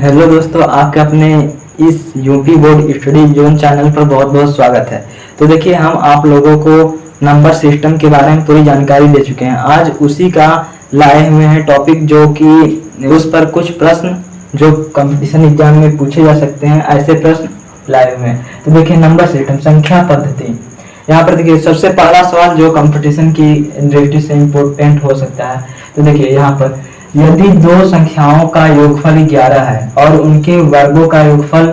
Hello दोस्तों, आपके अपने इस UP board study zone channel पर बहुत बहुत स्वागत है। तो देखिए, हम आप लोगों को नंबर सिस्टम के बारे में पूरी जानकारी दे चुके हैं। आज उसी का लाए हुए हैं टॉपिक, जो कि उस पर कुछ प्रश्न जो कंपटीशन एग्जाम में पूछे जा सकते हैं, ऐसे प्रश्न लाए हुए हैं। तो देखिए, नंबर सिस्टम, संख्या पद्धति। यहाँ पर देखिए, सबसे पहला सवाल जो कंपटीशन की दृष्टि से इम्पोर्टेंट हो सकता है। तो देखिए यहाँ पर, यदि दो संख्याओं का योगफल 11 है और उनके वर्गों का योगफल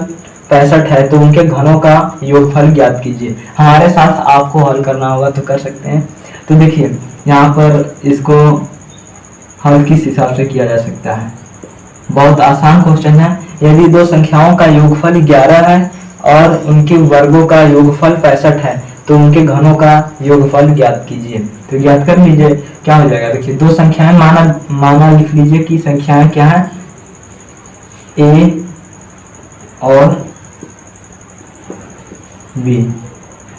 65 है, तो उनके घनों का योगफल ज्ञात कीजिए। हमारे साथ आपको हल करना होगा, तो कर सकते हैं। तो देखिए यहाँ पर इसको हल किस हिसाब से किया जा सकता है। बहुत आसान क्वेश्चन है। यदि दो संख्याओं का योगफल 11 है और उनके वर्गों का योगफल 65 है, तो उनके घनों का योगफल ज्ञात कीजिए। तो ज्ञात कर लीजिए, क्या हो जाएगा। देखिए, दो संख्याएं माना लिख लीजिए कि संख्याएं क्या है, ए और बी।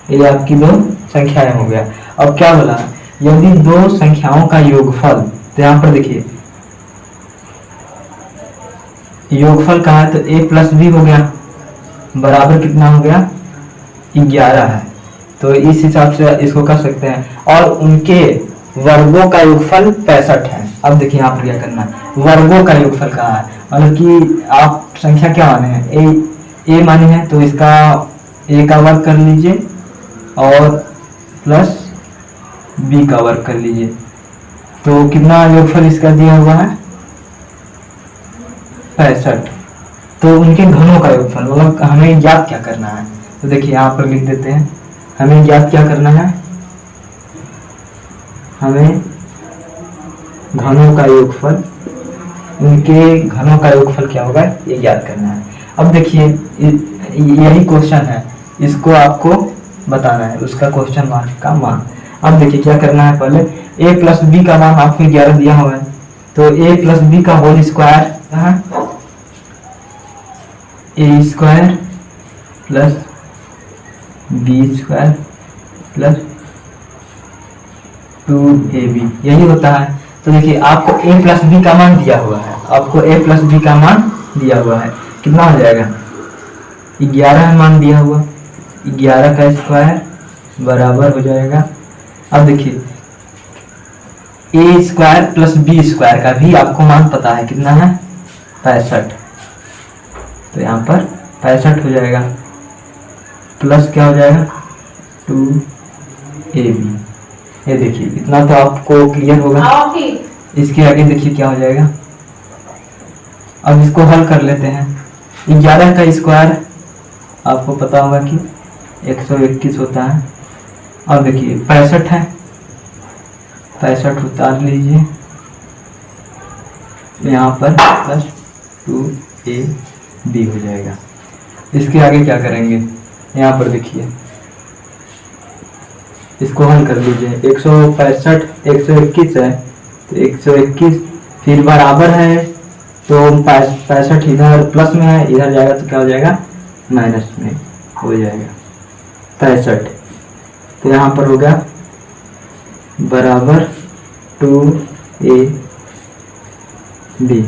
ये आपकी दो संख्याएं हो गया। अब क्या बोला, यदि दो संख्याओं का योगफल, तो यहाँ पर देखिए योगफल कहा है, तो ए प्लस बी हो गया, बराबर कितना हो गया, 11 है। तो इस हिसाब से इसको कर सकते हैं। और उनके वर्गों का योगफल 65 है। अब देखिए यहाँ पर क्या करना है, वर्गों का योगफल कहा है, मतलब कि आप संख्या क्या माने हैं, ए माने हैं, तो इसका ए का वर्ग कर लीजिए और प्लस बी का वर्ग कर लीजिए। तो कितना योगफल इसका दिया हुआ है, 65। तो उनके घनों का योगफल, मतलब हमें ज्ञात क्या करना है। तो देखिए यहाँ पर लिख देते हैं, हमें ज्ञात क्या करना है, हमें घनों का योगफल, उनके घनों का योगफल क्या होगा, ये ज्ञात करना है। अब देखिए यही क्वेश्चन है, इसको आपको बताना है, उसका क्वेश्चन मार्क का मान। अब देखिए क्या करना है, पहले a प्लस बी का मान आपको 11 दिया हुआ है, तो a प्लस बी का होल स्क्वायर है A square plus B square plus 2ab, यही होता है। तो देखिए आपको a प्लस बी का मान दिया हुआ है, आपको a प्लस बी का मान दिया हुआ है, कितना हो जाएगा, 11 मान दिया हुआ, 11 का स्क्वायर बराबर हो जाएगा। अब देखिए a square plus B square का भी आपको मान पता है, कितना है, 65। तो यहाँ पर 65 हो जाएगा, प्लस क्या हो जाएगा, 2ab। ये देखिए इतना तो आपको क्लियर होगा। इसके आगे देखिए क्या हो जाएगा। अब इसको हल कर लेते हैं। 11 का स्क्वायर आपको पता होगा कि 121 होता है। अब देखिए 65 है, 65 उतार लीजिए यहाँ पर, प्लस 2ab हो जाएगा। इसके आगे क्या करेंगे, यहाँ पर देखिए इसको हल कर लीजिए। 165 121 है, तो 121 फिर बराबर है, तो 65 इधर प्लस में है, इधर जाएगा तो क्या हो जाएगा, माइनस में हो जाएगा 65। तो यहाँ पर होगा बराबर 2ab।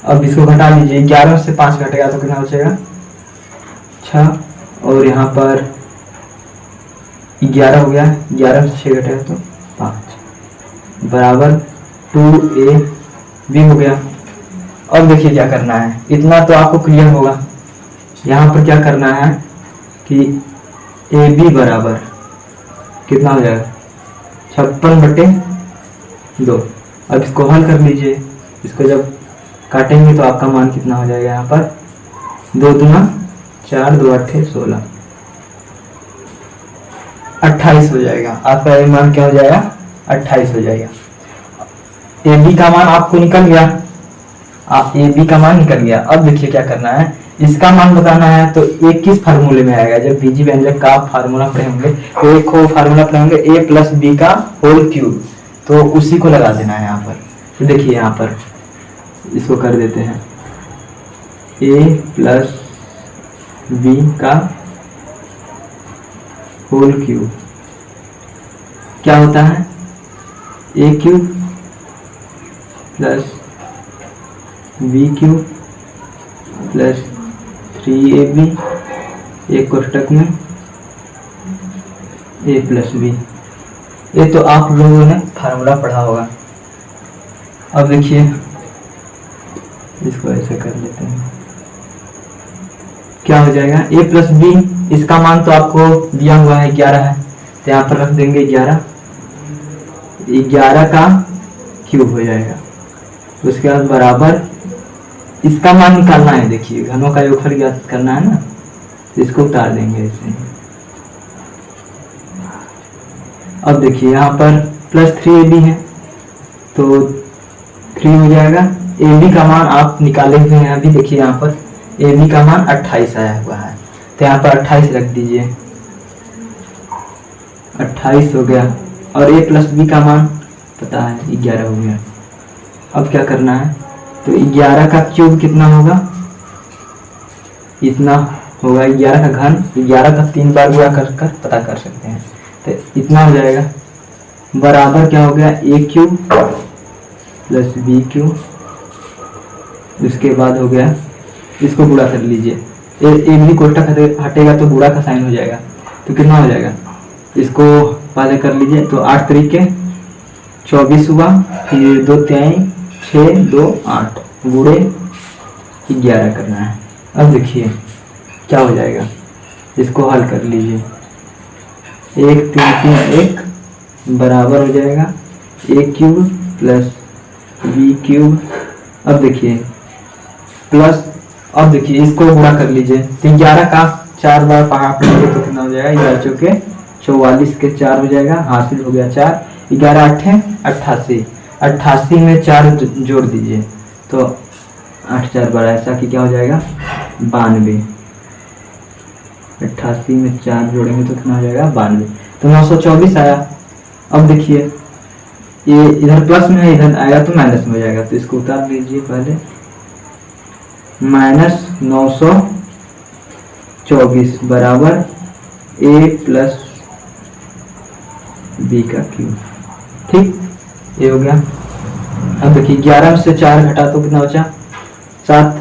अब इसको घटा लीजिए, 11 से 5 घटेगा तो कितना बचेगा, 6, और यहाँ पर 11 हो गया, 11 से 6 घटेगा तो 5, बराबर 2ab हो गया। अब देखिए क्या करना है, इतना तो आपको क्लियर होगा। यहाँ पर क्या करना है कि ab बराबर कितना हो जाएगा, 56/2। अब इसको हल कर लीजिए, इसको जब काटेंगे तो आपका मान कितना हो जाएगा, यहाँ पर 2 दूना 4, 2 8 16, 28 हो जाएगा। आपका ये मान क्या हो जाएगा, 28 हो जाएगा। ए बी का मान आपको निकल गया, ए बी का मान निकल गया। अब देखिए क्या करना है, इसका मान बताना है। तो ए किस फार्मूले में आएगा, जब बीजी व्यंजक का आप फार्मूला पढ़े होंगे, तो एक को फार्मूला पढ़े होंगे ए प्लस बी का होल क्यूब, तो उसी को लगा देना है यहाँ पर। तो देखिए यहाँ पर इसको कर देते हैं, ए प्लस बी का होल क्यूब क्या होता है, A cube plus B cube plus 3ab एक कोष्टक में a प्लस बी। ये तो आप लोगों ने फार्मूला पढ़ा होगा। अब देखिए इसको ऐसे कर लेते हैं, क्या हो जाएगा a प्लस बी। इसका मान तो आपको दिया हुआ है 11 है, तो यहाँ पर रख देंगे 11। 11 का क्यूब हो जाएगा। उसके बाद बराबर इसका मान निकालना है। देखिए घनों का योगफल ज्ञात करना है ना, तो इसको उतार देंगे ऐसे। अब देखिए यहाँ पर प्लस 3ab है तो 3 हो जाएगा। ab का मान आप निकाले हुए हैं अभी। देखिए यहाँ पर ab का मान 28 आया हुआ है, तो यहाँ पर 28 रख दीजिए। 28 हो गया। और a प्लस बी का मान पता है 11 हो गया। अब क्या करना है, तो 11 का क्यूब कितना होगा, इतना होगा। 11 का घन 11 का 3 बार गुणा कर पता कर सकते हैं, तो इतना हो जाएगा। बराबर क्या हो गया a cube plus B cube. उसके बाद हो गया, इसको गुणा कर लीजिए। ए बी कोष्टक हटेगा तो गुणा का साइन हो जाएगा, तो कितना हो जाएगा, इसको पहले कर लीजिए। तो 8 तरीके 24 हुआ, फिर 2 3 6 2 8 गुणे 11 करना है। अब देखिए क्या हो जाएगा, इसको हल कर लीजिए। 1 3 3 1 बराबर हो जाएगा a cube plus b cube. अब देखिए प्लस, अब देखिए इसको गुणा कर लीजिए। तो 11 का 4 बार पहाड़ लेंगे तो कितना हो जाएगा, 11 चौके 44 के 4 हो जाएगा, हासिल हो गया 4। 11 8 88, 88 में 4 जोड़ दीजिए तो 8 4 12 ऐसा कि क्या हो जाएगा 92। 88 में 4 जोड़ेंगे तो कितना हो जाएगा 92, तो 924 आया। अब देखिए ये इधर प्लस में है, इधर आएगा तो माइनस में हो जाएगा, तो इसको उतार लीजिए पहले। माइनस 924 बराबर a प्लस बी का क्यूब। ठीक, ये हो गया। अब देखिए 11 से 4 घटा तो कितना बचा 7।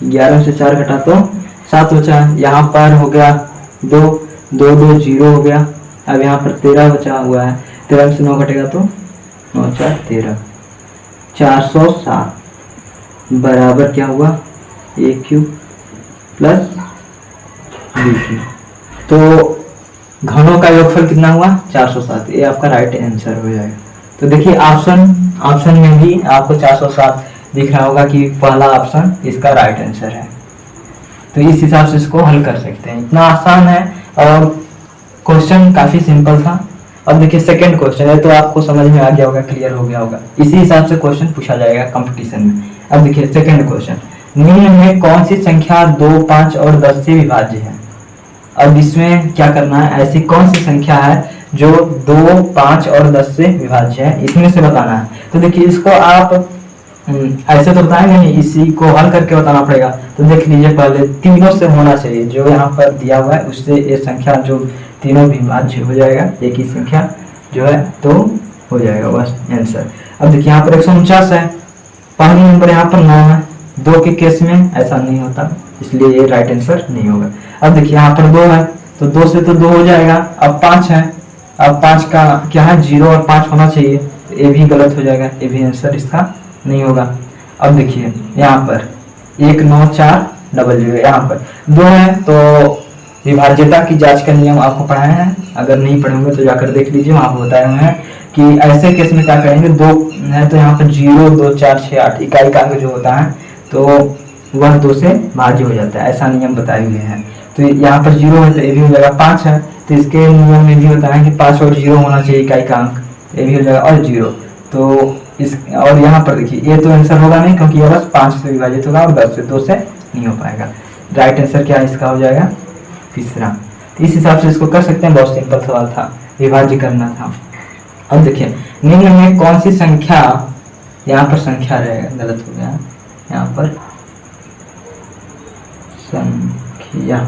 11 से 4 घटा तो 7 बचा। यहाँ पर हो गया 2 2 2 0 हो गया। अब यहाँ पर 13 बचा हुआ है। 13 से 9 घटेगा तो 9 4 13, 407 बराबर क्या हुआ a cube plus B cube. तो घनों का योगफल कितना हुआ 407। ये आपका राइट आंसर हो जाएगा। तो देखिए ऑप्शन में भी आपको 407 दिख रहा होगा कि पहला ऑप्शन इसका राइट आंसर है। तो इस हिसाब से इसको हल कर सकते हैं। इतना आसान है और क्वेश्चन काफी सिंपल था। अब देखिए सेकंड क्वेश्चन है, तो आपको समझ में आ गया होगा, क्लियर हो गया होगा। इसी हिसाब से क्वेश्चन पूछा जाएगा कंपटीशन में। अब देखिए सेकंड क्वेश्चन, निम्न में कौन सी संख्या 2 5 और 10 से विभाज्य है। अब इसमें क्या करना है, ऐसी कौन सी संख्या है जो 2 5 और 10 से विभाज्य है, इसमें से बताना है। तो देखिए इसको आप ऐसे तो बताएंगे नहीं, इसी को हल करके बताना पड़ेगा। तो देख लीजिए पहले तीनों से होना चाहिए, जो यहाँ पर दिया हुआ है उससे ये संख्या जो तीनों विभाज्य हो जाएगा, एक ही संख्या जो है तो हो जाएगा बस आंसर। अब देखिए यहाँ पर 149 है, पहली नंबर यहाँ पर 9 है। 2 के केस में ऐसा नहीं होता, इसलिए ये राइट आंसर नहीं होगा। अब देखिए यहाँ पर 2 है, तो 2 से तो 2 हो जाएगा। अब 5 है, अब 5 का क्या है 0 और 5 होना चाहिए, तो ये भी गलत हो जाएगा, ये भी आंसर इसका नहीं होगा। अब देखिए यहाँ पर 1 9 4 00, यहाँ पर 2 है तो विभाज्यता की जांच का नियम आपको पढ़ाए हैं। अगर नहीं पढ़े होंगे तो जाकर देख लीजिए, वहाँ पर बताए हुए हैं कि ऐसे केस में क्या करेंगे। 2 है तो यहाँ पर 0 2 4 6 8 इकाई का अंक जो होता है तो वह 2 से भाज्य हो जाता है, ऐसा नियम बताए हुए हैं। तो यहाँ पर 0 है तो ये भी हो जाएगा। 5 है तो इसके नियम में भी होता है कि 5 और 0 होना चाहिए इकाई का अंक, ये भी हो जाएगा। और 0 तो इस, और यहाँ पर देखिए ये तो आंसर होगा नहीं, क्योंकि ये बस 5 से विभाजित होगा और 10 से 2 से नहीं हो पाएगा। राइट आंसर क्या इसका हो जाएगा तीसरा। इस हिसाब से इसको कर सकते हैं, बहुत सिंपल सवाल था, विभाज्य करना था। अब देखिए निम्न में कौन सी संख्या, यहाँ पर संख्या रहेगा, गलत हो गया, यहाँ पर संख्या,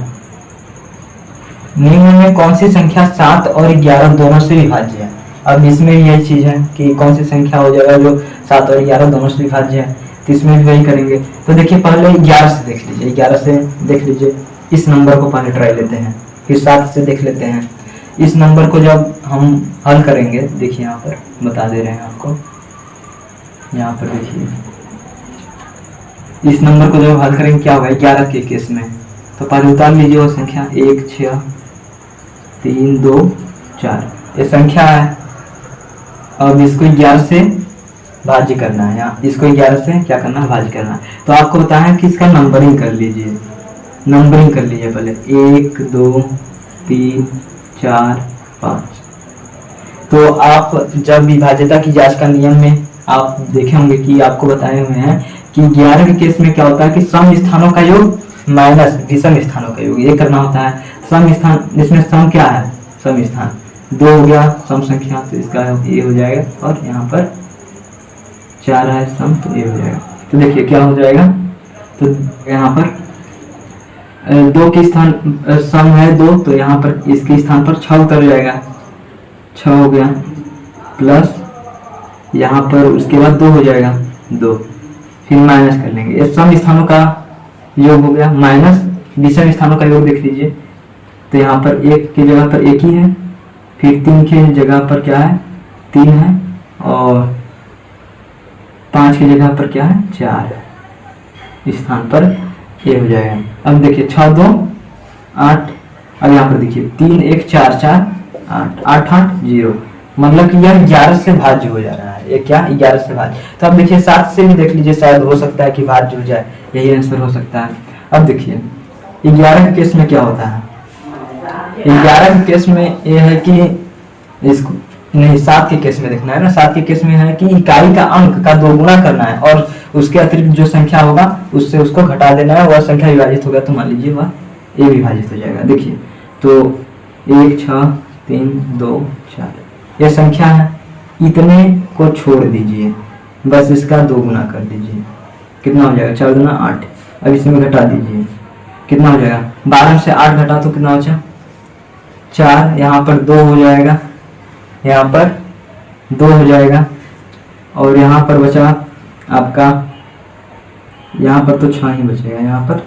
निम्न में कौन सी संख्या 7 और 11 दोनों से विभाज्य है। अब इसमें भी यही चीज है कि कौन सी संख्या हो जाएगा जो 7 और 11 दोनों से विभाज्य है। तो इसमें भी वही करेंगे। तो देखिए पहले 11 से देख लीजिए, 11 से देख लीजिए, इस नंबर को पहले ट्राई लेते हैं, फिर 7 से देख लेते हैं। इस नंबर को जब हम हल करेंगे, देखिए यहाँ पर बता दे रहे हैं आपको, यहाँ पर देखिए इस नंबर को जब हल करेंगे क्या होगा 11 के केस में। तो पहले उतार लीजिए वो संख्या 1 6 3 2 4 ये संख्या है। अब इसको 11 से भाज्य करना है, यहाँ इसको 11 से क्या करना है, भाज्य करना है। तो आपको बताया कि इसका नंबरिंग कर लीजिए, नंबरिंग कर लीजिए पहले 1 2 3 4 5। तो आप जब विभाज्यता की जांच का नियम में आप देखे होंगे कि आपको बताए हुए हैं कि 11 के केस में क्या होता है कि सम स्थानों का योग माइनस विषम स्थानों का योग, ये करना होता है। सम स्थान, इसमें सम क्या है, सम स्थान 2 हो गया सम संख्या, तो इसका ये हो जाएगा, और यहाँ पर 4 है सम, तो ये हो जाएगा। तो देखिए क्या हो जाएगा, तो यहाँ पर 2 के स्थान सम है 2, तो यहाँ पर इसके स्थान पर 6 उतर जाएगा, 6 हो गया, प्लस यहाँ पर उसके बाद 2 हो जाएगा 2, फिर माइनस कर लेंगे, ये सम स्थानों का योग हो गया, माइनस विषम स्थानों का योग देख लीजिए। तो यहाँ पर 1 की जगह पर 1 ही है, फिर 3 की जगह पर क्या है 3 है, और 5 की जगह पर क्या है 4 है, इस स्थान पर ये हो जाएगा। अब देखिए 6 2 8, अब यहाँ पर देखिए 3 1 4 4 8 8 8 0, मतलब कि यह 11 से भाज्य हो जा रहा है, ये क्या 11 से भाज्य। तो अब देखिए 7 से भी देख लीजिए, शायद हो सकता है कि भाज्य हो जाए, यही आंसर हो सकता है। अब देखिए 11 के केस में क्या होता है, 11 के केस में ये है कि इसको नहीं, 7 के केस में देखना है ना, 7 के केस में है कि इकाई का अंक का 2 गुना करना है, और उसके अतिरिक्त जो संख्या होगा उससे उसको घटा देना है, वह संख्या विभाजित हो गया तो मान लीजिए वह ए विभाजित हो जाएगा। देखिए तो 1 6 3 2 4 ये संख्या है, इतने को छोड़ दीजिए, बस इसका 2 गुना कर दीजिए, कितना हो जाएगा 4 गुना 8। अब इसमें घटा दीजिए, कितना हो जाएगा 12 से 8 घटा तो कितना बचा 4, यहाँ पर 2 हो जाएगा, यहाँ पर 2 हो जाएगा, और यहाँ पर बचा आपका, यहाँ पर तो 6 ही बचेगा, यहाँ पर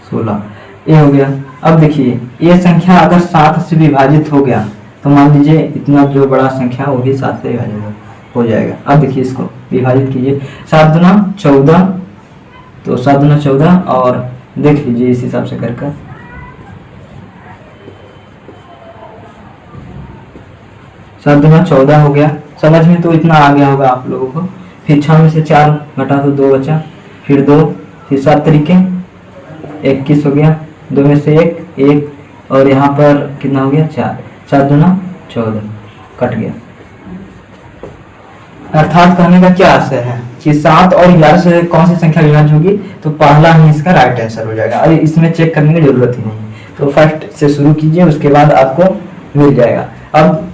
16, ये हो गया। अब देखिए ये संख्या अगर 7 से विभाजित हो गया तो मान लीजिए इतना जो बड़ा संख्या वो भी 7 से विभाजित हो जाएगा। अब देखिए इसको विभाजित कीजिए, 7 दूना 14, तो 7 दूना 14, और देख लीजिए इस हिसाब से कर 7 दूना 14 हो गया, समझ में तो इतना आ गया होगा आप लोगों को। फिर 6 में से 4 घटा तो 2 बचा, फिर 2, फिर 7 तरीके 21 हो गया, 2 में से 1, और यहाँ पर कितना हो गया 4, 7 दूना 14 कट गया। अर्थात कहने का क्या आशय है कि 7 और 11 से कौन सी संख्या विभाज्य होगी, तो पहला ही इसका राइट आंसर हो जाएगा, और इसमें चेक करने की जरूरत ही नहीं। तो फर्स्ट से शुरू कीजिए, उसके बाद आपको मिल जाएगा। अब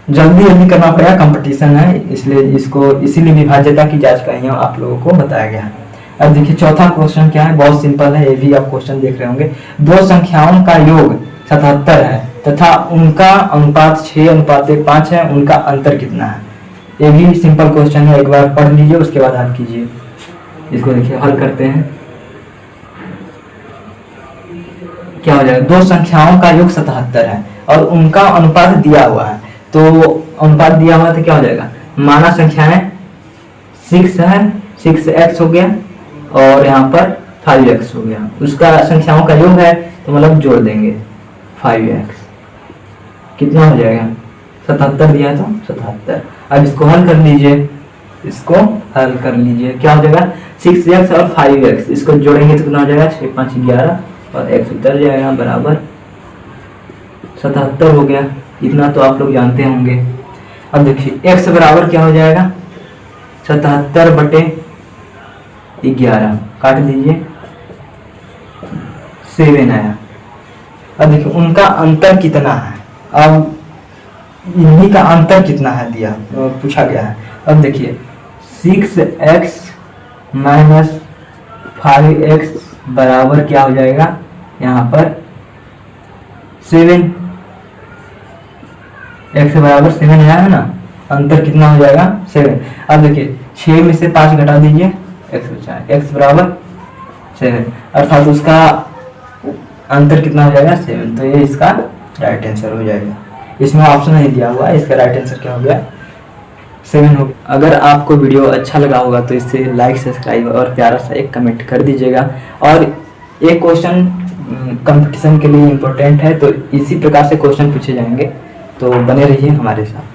जल्दी जल्दी करना पड़ेगा, कंपटीशन है, इसलिए इसको इसीलिए विभाज्यता की जांच का यहाँ आप लोगों को बताया गया है। अब देखिए चौथा क्वेश्चन क्या है, बहुत सिंपल है, ये भी आप क्वेश्चन देख रहे होंगे। 2 संख्याओं का योग 77 है तथा उनका अनुपात 6:5 है, उनका अंतर कितना है। ये भी सिंपल क्वेश्चन है, एक बार पढ़ लीजिए उसके बाद हल कीजिए। इसको देखिए हल करते हैं, क्या हो जाएगा, 2 संख्याओं का योग 77 है और उनका अनुपात दिया हुआ है। तो अनुपात दिया हुआ है तो क्या हो जाएगा, माना संख्याएं 6 है, 6x हो गया, और यहाँ पर 5x हो गया, उसका संख्याओं का योग है तो मतलब जोड़ देंगे 5x, कितना हो जाएगा 77 दिया तो 77। अब इसको हल कर लीजिए, इसको हल कर लीजिए, क्या हो जाएगा 6x और 5x, इसको जोड़ेंगे तो कितना हो जाएगा 6 5 11, और x उतर जाएगा बराबर 77 हो गया। इतना तो आप लोग जानते होंगे। अब देखिए x बराबर क्या हो जाएगा 77/11, काट दीजिए 7 आया। अब देखिए उनका अंतर कितना है, अब इन्हीं का अंतर कितना है दिया पूछा गया है। अब देखिए 6x माइनस 5x बराबर क्या हो जाएगा, यहाँ पर 7, x बराबर 7 आया है ना, अंतर कितना हो जाएगा 7। अब देखिए 6 में से 5 घटा दीजिए एक्स बचा, एक्स बराबर 7, अर्थात उसका आंसर कितना हो जाएगा 7। तो ये इसका राइट आंसर हो जाएगा। इसमें ऑप्शन नहीं दिया हुआ, इसका राइट आंसर क्या हो गया 7 हो गया। अगर आपको वीडियो अच्छा लगा होगा तो इसे लाइक, सब्सक्राइब और प्यारा सा एक कमेंट कर दीजिएगा। और ये क्वेश्चन कंपटीशन के लिए इम्पोर्टेंट है, तो इसी प्रकार से क्वेश्चन पूछे जाएंगे, तो बने रहिए हमारे साथ।